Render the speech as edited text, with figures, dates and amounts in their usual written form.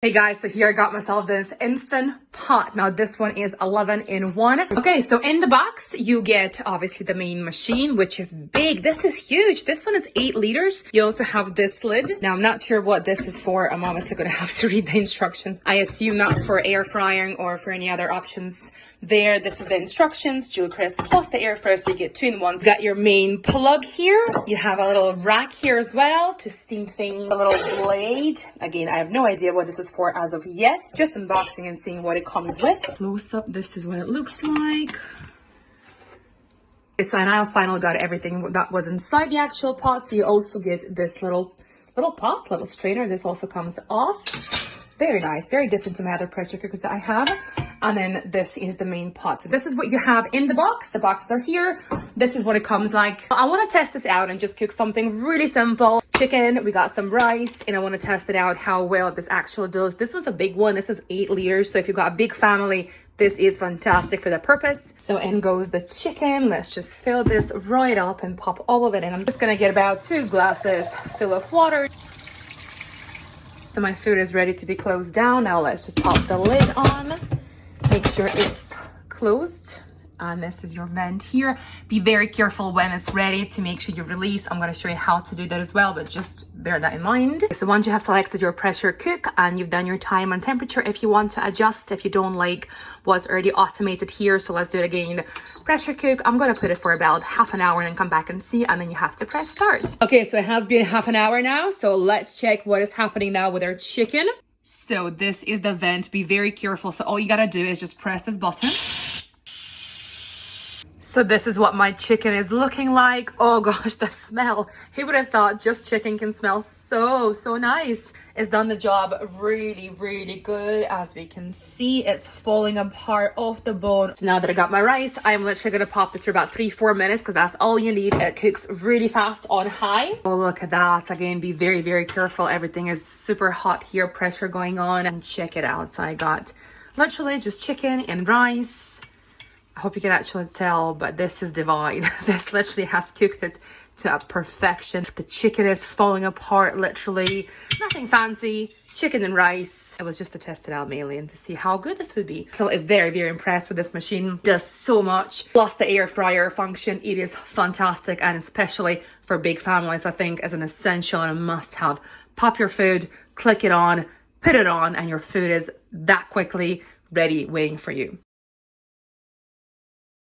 Hey guys, so here I got myself this instant pot. Now this one is 11 in 1. Okay, so in the box you get obviously the main machine, which is big. This is huge. This one is 8 liters. You also have this lid. Now I'm not sure what this is for. I'm obviously gonna have to read the instructions. I assume that's for air frying or for any other options there. This is the instructions, Jewel Crisp plus the air fryer, so you get 2 in 1. You got your main plug here. You have a little rack here as well to steam things, a little blade. Again, I have no idea what this is for as of yet. Just unboxing and seeing what it comes with. Close up, this is what it looks like. So I finally got everything that was inside the actual pot. So you also get this little pot, little strainer. This also comes off. Very nice, very different to my other pressure cookers that I have. And then this is the main pot. So this is what you have in the box. The boxes are here. This is what it comes like. I want to test this out and just cook something really simple. Chicken, we got some rice, and I want to test it out how well this actually does. This was a big one. This is 8 liters. So if you've got a big family, this is fantastic for the purpose. So in goes the chicken. Let's just fill this right up and pop all of it in. I'm just gonna get about 2 glasses full of water. So my food is ready to be closed down. Now let's just pop the lid on. Make sure it's closed. And this is your vent here. Be very careful when it's ready to make sure you release. I'm going to show you how to do that as well, but just bear that in mind. So once you have selected your pressure cook and you've done your time and temperature, if you want to adjust, if you don't like what's already automated here, so let's do it again. Pressure cook, I'm going to put it for about half an hour and then come back and see, and then you have to press start. Okay, so it has been half an hour now, so let's check what is happening now with our chicken. So this is the vent. Be very careful. So all you got to do is just press this button. So this is what my chicken is looking like. Oh gosh, the smell. Who would have thought just chicken can smell so nice? It's done the job really good. As we can see, it's falling apart off the bone. So now that I got my rice, I'm literally gonna pop this for about 3-4 minutes because that's all you need. It cooks really fast on high. Oh, look at that. Again, be very careful. Everything is super hot here, pressure going on, and check it out. So I got literally just chicken and rice. I hope you can actually tell, but this is divine. This literally has cooked it to a perfection. The chicken is falling apart, literally. Nothing fancy. Chicken and rice. It was just to test it out mainly and to see how good this would be. So I'm very impressed with this machine. Does so much. Plus the air fryer function. It is fantastic, and especially for big families, I think is an essential and a must have. Pop your food, click it on, put it on, and your food is that quickly ready, waiting for you.